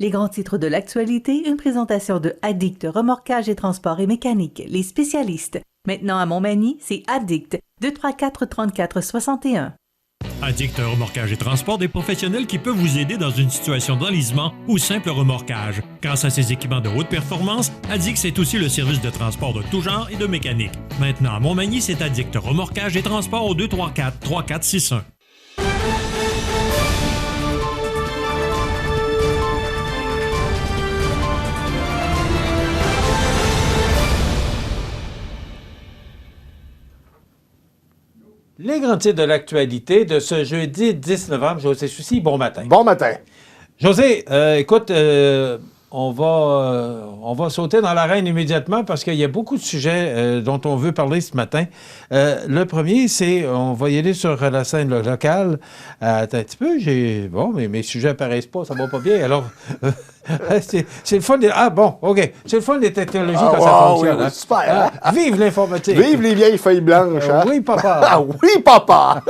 Les grands titres de l'actualité, une présentation de Addict Remorquage et Transport et Mécanique, les spécialistes. Maintenant à Montmagny, c'est Addict, 234-34-61. Addict Remorquage et Transport, des professionnels qui peuvent vous aider dans une situation d'enlisement ou simple remorquage. Grâce à ses équipements de haute performance, Addict, c'est aussi le service de transport de tout genre et de mécanique. Maintenant à Montmagny, c'est Addict Remorquage et Transport au 234-3461. Les grands titres de l'actualité de ce jeudi 10 novembre. José Soucy, bon matin. Bon matin. José, écoute, on va sauter dans l'arène immédiatement parce qu'il y a beaucoup de sujets dont on veut parler ce matin. Le premier, c'est, on va y aller sur la scène locale. Attends un petit peu, bon, mais mes sujets apparaissent pas, ça va pas bien. Alors, c'est le fun des... Ah bon, OK. C'est le fun des technologies quand ça fonctionne. Oui, hein? super. Hein? Vive l'informatique. Vive les vieilles feuilles blanches. Hein? Oui, papa. Ah oui, papa.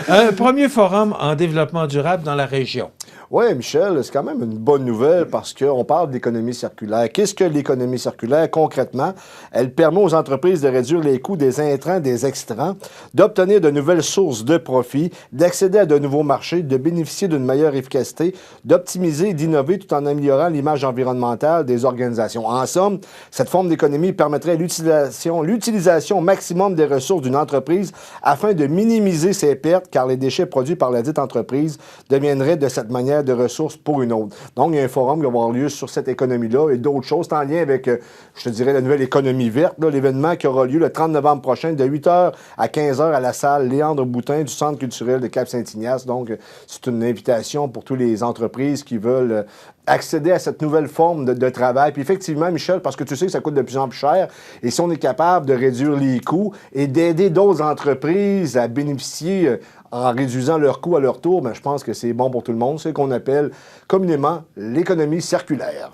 Un premier forum en développement durable dans la région. Oui, Michel, c'est quand même une bonne nouvelle parce qu'on parle d'économie circulaire. Qu'est-ce que l'économie circulaire? Concrètement, elle permet aux entreprises de réduire les coûts des intrants, des extrants, d'obtenir de nouvelles sources de profit, d'accéder à de nouveaux marchés, de bénéficier d'une meilleure efficacité, d'optimiser et d'innover tout en améliorant l'image environnementale des organisations. En somme, cette forme d'économie permettrait l'utilisation maximum des ressources d'une entreprise afin de minimiser ses pertes car les déchets produits par la dite entreprise deviendraient de cette manière de ressources pour une autre. Donc, il y a un forum qui va avoir lieu sur cette économie-là et d'autres choses. C'est en lien avec, je te dirais, la nouvelle économie verte, l'événement qui aura lieu le 30 novembre prochain de 8h à 15h à la salle Léandre Boutin du Centre culturel de Cap-Saint-Ignace. Donc, c'est une invitation pour toutes les entreprises qui veulent accéder à cette nouvelle forme de travail. Puis effectivement, Michel, parce que tu sais que ça coûte de plus en plus cher, et si on est capable de réduire les coûts et d'aider d'autres entreprises à bénéficier en réduisant leurs coûts à leur tour, bien, je pense que c'est bon pour tout le monde. C'est ce qu'on appelle communément l'économie circulaire.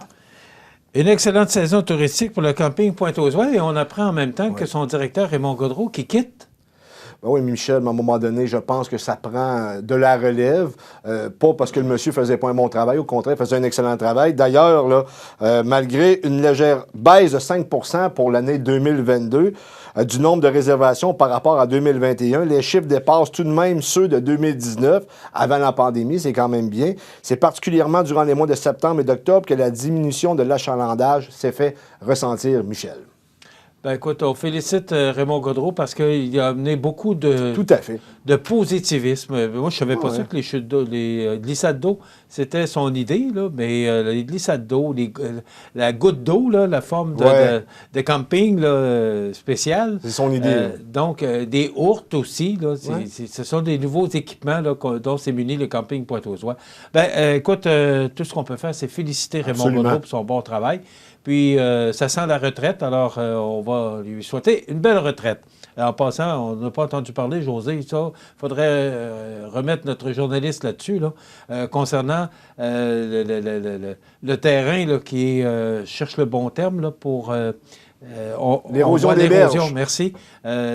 Une excellente saison touristique pour le camping Pointe-aux-Oies et on apprend en même temps que son directeur Raymond Gaudreault qui quitte. Ben oui, Michel, à un moment donné, je pense que ça prend de la relève. Pas parce que le monsieur faisait pas un bon travail, au contraire, il faisait un excellent travail. D'ailleurs, là, malgré une légère baisse de 5 % pour l'année 2022 du nombre de réservations par rapport à 2021, les chiffres dépassent tout de même ceux de 2019, avant la pandémie, c'est quand même bien. C'est particulièrement durant les mois de septembre et d'octobre que la diminution de l'achalandage s'est fait ressentir, Michel. Ben écoute, on félicite Raymond Gaudreault parce qu'il a amené beaucoup de... Tout à fait. De positivisme. Moi, je savais pas ça que les chutes d'eau, les glissades d'eau, c'était son idée, là, mais les glissades d'eau, la goutte d'eau, là, la forme de camping là, spécial. C'est son idée. Donc, des hourtes aussi, là, ce sont des nouveaux équipements là, dont s'est muni le camping Pointe-aux-Oies. Ben, écoute, tout ce qu'on peut faire, c'est féliciter Raymond Gaudreault pour son bon travail. Puis, ça sent la retraite, alors on va lui souhaiter une belle retraite. En passant, on n'a pas entendu parler, José, ça, il faudrait remettre notre journaliste là-dessus, là, concernant le terrain là, qui cherche le bon terme là, pour... l'érosion des berges. Merci.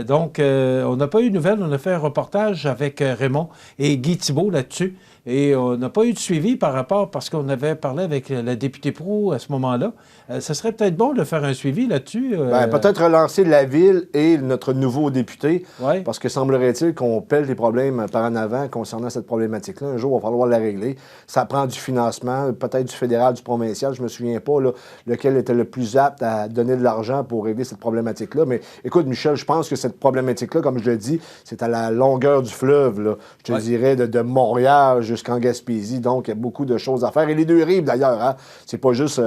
Donc, on n'a pas eu de nouvelles. On a fait un reportage avec Raymond et Guy Thibault là-dessus. Et on n'a pas eu de suivi par rapport, parce qu'on avait parlé avec la députée Proulx à ce moment-là. Ça serait peut-être bon de faire un suivi là-dessus. Peut-être relancer la ville et notre nouveau député, ouais. Parce que semblerait-il qu'on pèle les problèmes par en avant concernant cette problématique-là. Un jour, il va falloir la régler. Ça prend du financement, peut-être du fédéral, du provincial. Je ne me souviens pas là, lequel était le plus apte à donner de l'argent pour régler cette problématique-là. Mais écoute, Michel, je pense que cette problématique-là, comme je le dis, c'est à la longueur du fleuve, là. Je te dirais de Montréal jusqu'en Gaspésie. Donc, il y a beaucoup de choses à faire. Et les deux rives, d'ailleurs, hein? C'est pas juste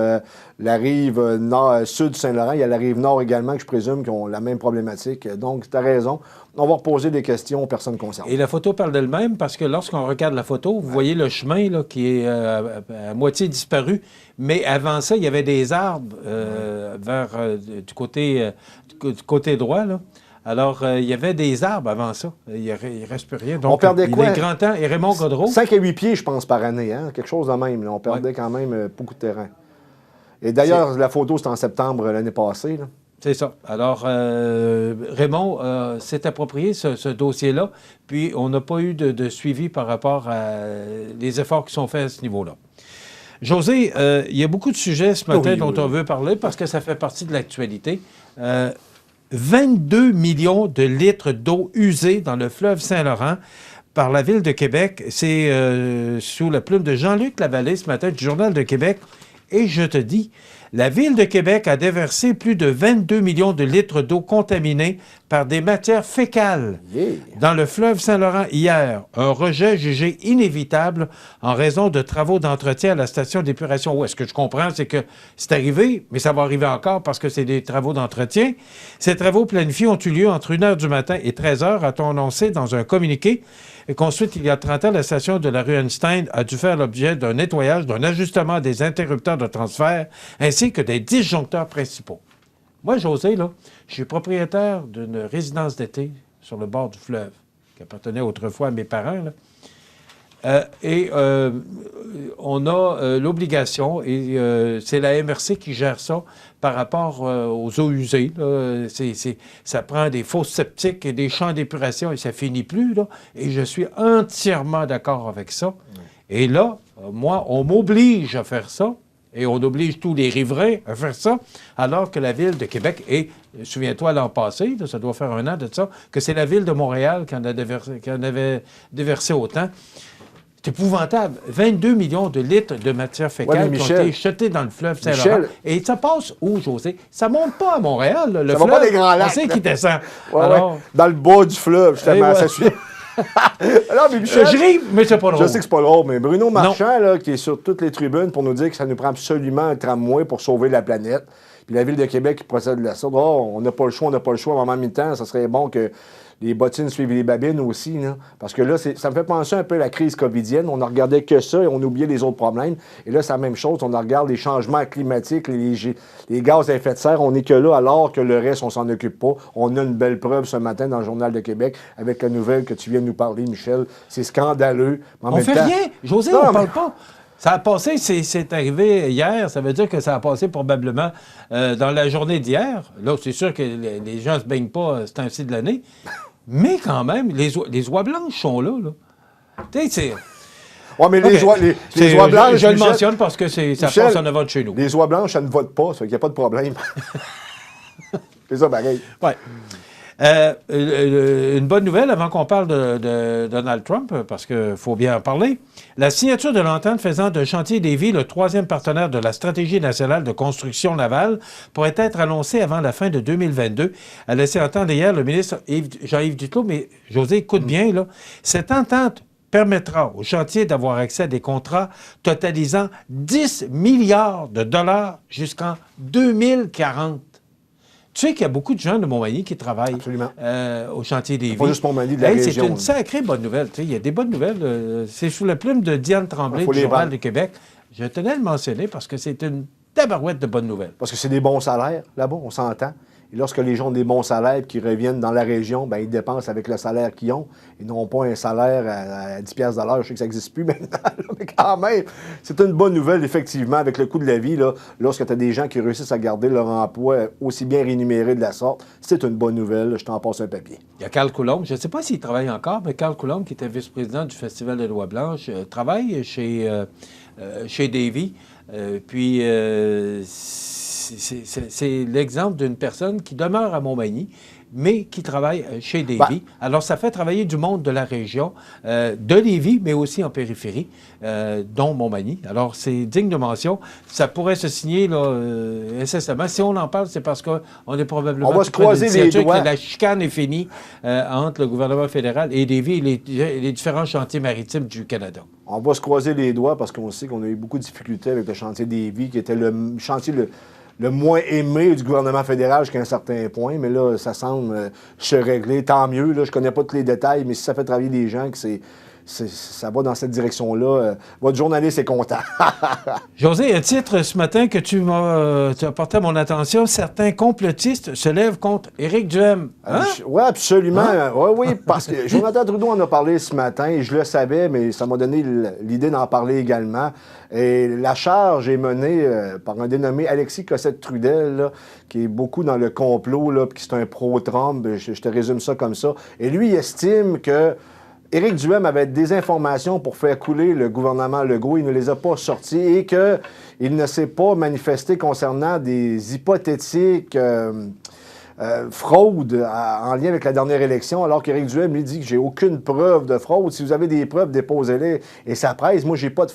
la rive sud du Saint-Laurent. Il y a la rive nord également, que je présume, qui ont la même problématique. Donc, tu as raison. On va reposer des questions aux personnes concernées. Et la photo parle d'elle-même parce que lorsqu'on regarde la photo, vous voyez le chemin là, qui est à moitié disparu. Mais avant ça, il y avait des arbres vers du côté droit, là. Alors, il y avait des arbres avant ça. Il ne reste plus rien. Donc, on perdait quoi? Il est grand temps. Et Raymond Gaudreault... 5 à 8 pieds, je pense, par année. Hein? Quelque chose de même. Là. On perdait quand même beaucoup de terrain. Et d'ailleurs, la photo, c'était en septembre l'année passée. Là. C'est ça. Alors, Raymond s'est approprié ce dossier-là, puis on n'a pas eu de suivi par rapport à les efforts qui sont faits à ce niveau-là. José, il y a beaucoup de sujets ce matin dont on veut parler parce que ça fait partie de l'actualité. 22 millions de litres d'eau usée dans le fleuve Saint-Laurent par la Ville de Québec. C'est sous la plume de Jean-Luc Lavallée ce matin du Journal de Québec. Et je te dis, la Ville de Québec a déversé plus de 22 millions de litres d'eau contaminée par des matières fécales dans le fleuve Saint-Laurent hier. Un rejet jugé inévitable en raison de travaux d'entretien à la station d'épuration. Ce que je comprends, c'est que c'est arrivé, mais ça va arriver encore parce que c'est des travaux d'entretien. Ces travaux planifiés ont eu lieu entre 1h du matin et 13h, a-t-on annoncé dans un communiqué. Et qu'ensuite, il y a 30 ans, la station de la rue Einstein a dû faire l'objet d'un nettoyage, d'un ajustement des interrupteurs de transfert, ainsi que des disjoncteurs principaux. Moi, José, là, je suis propriétaire d'une résidence d'été sur le bord du fleuve, qui appartenait autrefois à mes parents, là. On a l'obligation, et c'est la MRC qui gère ça par rapport aux eaux usées. Là. Ça prend des fosses septiques et des champs d'épuration et ça finit plus. Là. Et je suis entièrement d'accord avec ça. Et là, moi, on m'oblige à faire ça. Et on oblige tous les riverains à faire ça, alors que la Ville de Québec, et souviens-toi l'an passé, là, ça doit faire 1 an de ça, que c'est la Ville de Montréal qui en avait déversé autant. C'est épouvantable. 22 millions de litres de matière fécale qui ont été jetés dans le fleuve Saint-Laurent. Et ça passe où, José? Ça monte pas à Montréal, là, le fleuve. Ça va pas des Grands Lacs. On sait qu'il descend. Alors... Dans le bas du fleuve, justement. Ça suit. Alors, mais Michel, je ris, mais c'est pas drôle. Je sais que c'est pas drôle, mais Bruno Marchand, là, qui est sur toutes les tribunes pour nous dire que ça nous prend absolument un tramway pour sauver la planète. Puis la Ville de Québec qui procède de la sorte. Oh, on n'a pas le choix, En même temps, ça serait bon que les bottines suivent les babines aussi. Là. Parce que là, ça me fait penser un peu à la crise covidienne. On ne regardait que ça et on oubliait les autres problèmes. Et là, c'est la même chose. On regarde les changements climatiques, les gaz à effet de serre. On n'est que là alors que le reste, on s'en occupe pas. On a une belle preuve ce matin dans le Journal de Québec avec la nouvelle que tu viens de nous parler, Michel. C'est scandaleux. On ne fait rien. José, on ne parle pas. Ça a passé, c'est arrivé hier, ça veut dire que ça a passé probablement dans la journée d'hier. Là, c'est sûr que les gens ne se baignent pas ce temps-ci de l'année, mais quand même, les oies blanches sont là. Tu sais, c'est... Oui, mais les oies blanches... Je le mentionne parce que ça passe en avant de chez nous. Les oies blanches, ça ne vote pas, ça fait qu'il n'y a pas de problème. C'est ça, pareil. Oui. Une bonne nouvelle avant qu'on parle de Donald Trump, parce qu'il faut bien en parler. La signature de l'entente faisant de Chantier Lévis le 3e partenaire de la stratégie nationale de construction navale pourrait être annoncée avant la fin de 2022, a laissé entendre hier le ministre Jean-Yves Duclos. Mais José, écoute bien, là, cette entente permettra au chantier d'avoir accès à des contrats totalisant 10 milliards de dollars jusqu'en 2040. Tu sais qu'il y a beaucoup de gens de Montmagny qui travaillent au chantier des Lévis. Pas juste Montmagny, de la région. C'est une sacrée bonne nouvelle. Il y a des bonnes nouvelles. C'est sous la plume de Diane Tremblay du Journal de Québec. Je tenais à le mentionner parce que c'est une tabarouette de bonnes nouvelles. Parce que c'est des bons salaires là-bas, on s'entend. Et lorsque les gens ont des bons salaires qui reviennent dans la région, bien, ils dépensent avec le salaire qu'ils ont. Ils n'ont pas un salaire à 10 piastres de l'heure. Je sais que ça n'existe plus maintenant, mais quand même, c'est une bonne nouvelle, effectivement, avec le coût de la vie. Là, lorsque tu as des gens qui réussissent à garder leur emploi aussi bien rémunéré de la sorte, c'est une bonne nouvelle. Je t'en passe un papier. Il y a Carl Coulombe. Je ne sais pas s'il travaille encore, mais Carl Coulombe, qui était vice-président du Festival de Loi Blanche, travaille chez Davy. Puis... c'est l'exemple d'une personne qui demeure à Montmagny, mais qui travaille chez Davy. Alors, ça fait travailler du monde de la région, de Lévis, mais aussi en périphérie, dont Montmagny. Alors, c'est digne de mention. Ça pourrait se signer là, incessamment. Si on en parle, c'est parce qu'on est probablement... On va se croiser les doigts. Que la chicane est finie entre le gouvernement fédéral et Davy et les différents chantiers maritimes du Canada. On va se croiser les doigts parce qu'on sait qu'on a eu beaucoup de difficultés avec le chantier Davy, qui était le chantier le moins aimé du gouvernement fédéral jusqu'à un certain point, mais là, ça semble se régler. Tant mieux, là, je connais pas tous les détails, mais si ça fait travailler des gens, que ça va dans cette direction-là, votre journaliste est content. José, un titre ce matin que tu as porté à mon attention, certains complotistes se lèvent contre Éric Duhem. Hein? Oui, absolument. Hein? Oui, parce que Jonathan Trudeau en a parlé ce matin, et je le savais, mais ça m'a donné l'idée d'en parler également. Et la charge est menée par un dénommé Alexis Cossette-Trudel, là, qui est beaucoup dans le complot, là, puis qui est un pro-Trump. Je te résume ça comme ça. Et lui, il estime que Éric Duhem avait des informations pour faire couler le gouvernement Legault. Il ne les a pas sorties et qu'il ne s'est pas manifesté concernant des hypothétiques fraudes en lien avec la dernière élection, alors qu'Éric Duhem lui dit que j'ai aucune preuve de fraude. Si vous avez des preuves, déposez-les. Et ça presse. Moi, j'ai pas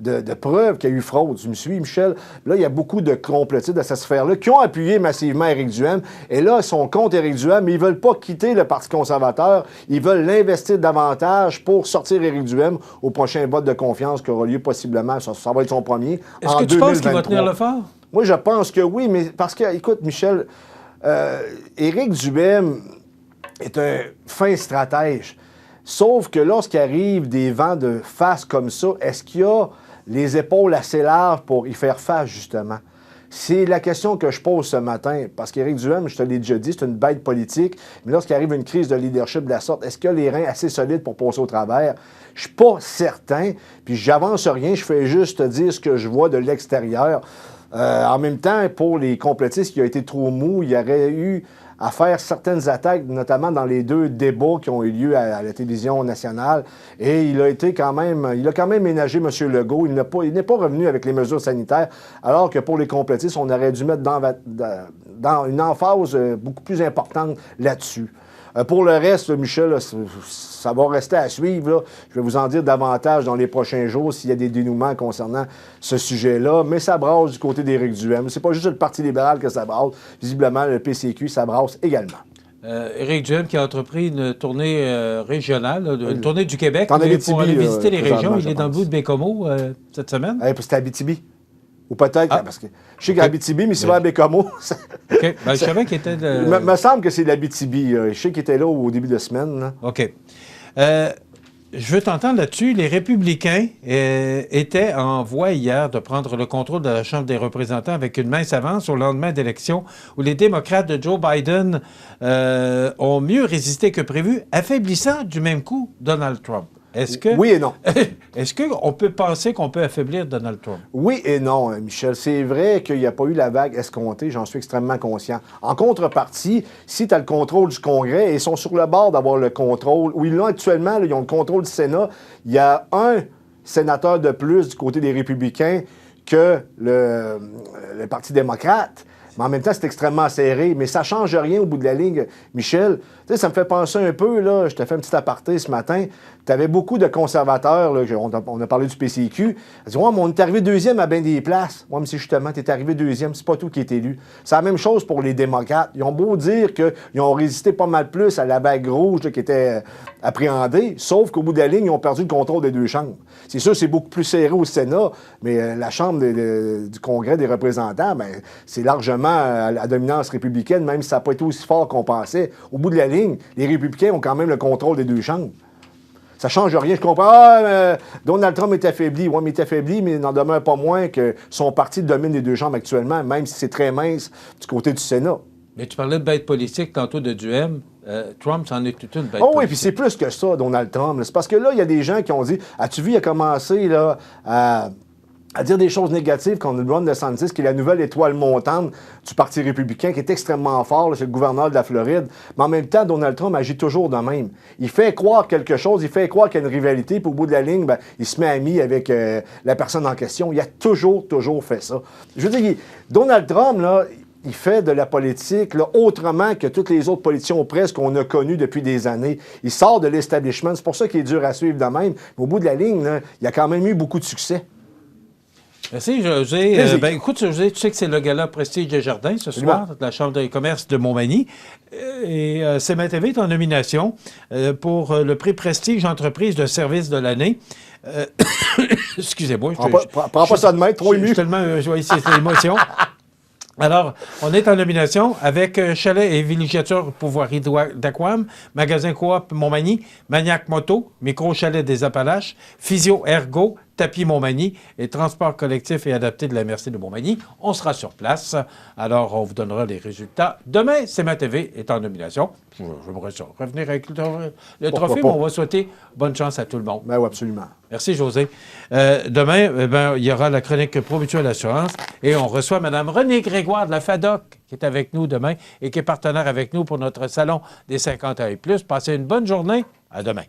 de preuves qu'il y a eu fraude. Tu me suis, Michel? Là, il y a beaucoup de complotistes de cette sphère-là qui ont appuyé massivement Éric Duhem. Et là, ils sont contre Éric Duhem, mais ils ne veulent pas quitter le Parti conservateur. Ils veulent l'investir davantage pour sortir Éric Duhem au prochain vote de confiance qui aura lieu possiblement. Ça va être son premier. Est-ce que tu penses qu'il va tenir le fort? Moi, je pense que oui, mais parce que, écoute, Michel, Éric Duhem est un fin stratège. Sauf que lorsqu'il arrive des vents de face comme ça, est-ce qu'il y a les épaules assez larges pour y faire face, justement? C'est la question que je pose ce matin, parce qu'Éric Duhem, je te l'ai déjà dit, c'est une bête politique, mais lorsqu'il arrive une crise de leadership de la sorte, est-ce qu'il a les reins assez solides pour passer au travers? Je suis pas certain, puis j'avance rien, je fais juste te dire ce que je vois de l'extérieur. En même temps, pour les complotistes qui ont été trop mous, il y aurait eu à faire certaines attaques, notamment dans les 2 débats qui ont eu lieu à la télévision nationale. Et il a quand même ménagé M. Legault. Il n'est pas revenu avec les mesures sanitaires, alors que pour les complotistes, on aurait dû mettre dans une emphase beaucoup plus importante là-dessus. Pour le reste, Michel, ça va rester à suivre. Là. Je vais vous en dire davantage dans les prochains jours s'il y a des dénouements concernant ce sujet-là. Mais ça brasse du côté d'Éric Duhem. C'est pas juste le Parti libéral que ça brasse. Visiblement, le PCQ, ça brasse également. Éric Duhem qui a entrepris une tournée régionale, une tournée du Québec pour aller visiter les régions. Il est dans le bout de Bécomo cette semaine. C'était Abitibi. Ou peut-être, parce que je sais qu'Abitibi, mais s'il va à Bécomo... OK. Je savais qu'il était... Il me semble que c'est l'Abitibi. Je sais qu'il était là au début de semaine. Là. OK. Je veux t'entendre là-dessus. Les Républicains étaient en voie hier de prendre le contrôle de la Chambre des représentants avec une mince avance au lendemain d'élections où les démocrates de Joe Biden ont mieux résisté que prévu, affaiblissant du même coup Donald Trump. Est-ce que... Oui et non. Est-ce qu'on peut penser qu'on peut affaiblir Donald Trump? Oui et non, Michel. C'est vrai qu'il n'y a pas eu la vague escomptée, j'en suis extrêmement conscient. En contrepartie, si tu as le contrôle du Congrès et ils sont sur le bord d'avoir le contrôle, où ils l'ont actuellement, là, ils ont le contrôle du Sénat, il y a un sénateur de plus du côté des Républicains que le Parti démocrate. Mais en même temps, c'est extrêmement serré. Mais ça ne change rien au bout de la ligne, Michel. Tu sais, ça me fait penser un peu, là, je te fais un petit aparté ce matin. Tu avais beaucoup de conservateurs, là, on a parlé du PCQ. Ils disent, ouais, mais on est arrivé deuxième à bien des places. Ouais, mais c'est justement, tu es arrivé deuxième, c'est pas tout qui est élu. C'est la même chose pour les démocrates. Ils ont beau dire qu'ils ont résisté pas mal plus à la vague rouge là, qui était appréhendée, sauf qu'au bout de la ligne, ils ont perdu le contrôle des 2 chambres. C'est sûr, c'est beaucoup plus serré au Sénat, mais la Chambre du Congrès des représentants, bien, c'est largement à la dominance républicaine, même si ça n'a pas été aussi fort qu'on pensait. Au bout de la ligne, les républicains ont quand même le contrôle des 2 chambres. Ça ne change rien. Je comprends. Donald Trump est affaibli. Oui, mais il est affaibli, mais il n'en demeure pas moins que son parti domine les 2 chambres actuellement, même si c'est très mince du côté du Sénat. Mais tu parlais de bête politique tantôt de Duhem. Trump, c'en est toute une bête politique. Oui, puis c'est plus que ça, Donald Trump. C'est parce que là, il y a des gens qui ont dit, as-tu vu, il a commencé là, à dire des choses négatives contre Ron DeSantis, qui est la nouvelle étoile montante du Parti républicain, qui est extrêmement fort, c'est le gouverneur de la Floride. Mais en même temps, Donald Trump agit toujours de même. Il fait croire quelque chose, il fait croire qu'il y a une rivalité, puis au bout de la ligne, il se met ami avec la personne en question. Il a toujours fait ça. Je veux dire, Donald Trump, là, il fait de la politique là, autrement que toutes les autres politiciens presque qu'on a connus depuis des années. Il sort de l'establishment. C'est pour ça qu'il est dur à suivre de même. Mais au bout de la ligne, là, il a quand même eu beaucoup de succès. Merci, José. Écoute, José, tu sais que c'est le gala Prestige des Jardins ce soir, de la Chambre de commerce de Montmagny. Et CMA-TV est en nomination pour le prix Prestige Entreprise de service de l'année. Excusez-moi. Prends pas ça de main, trop ému. Je suis tellement joyeux, c'est l'émotion. Alors, on est en nomination avec Chalet et Villégiature Pouvoirie d'Aquam, Magasin Coop Montmagny, Maniac Moto, Micro Chalet des Appalaches, Physio Ergo, Tapis Montmagny et Transport collectif et adapté de la MRC de Montmagny. On sera sur place. Alors, on vous donnera les résultats. Demain, CMA-TV est en nomination. Je voudrais revenir avec le trophée, mais on va souhaiter bonne chance à tout le monde. Ben oui, absolument. Merci, José. Demain, il y aura la chronique Promutuelle Assurance et on reçoit Mme Renée Grégoire de la FADOC qui est avec nous demain et qui est partenaire avec nous pour notre salon des 50 ans et plus. Passez une bonne journée. À demain.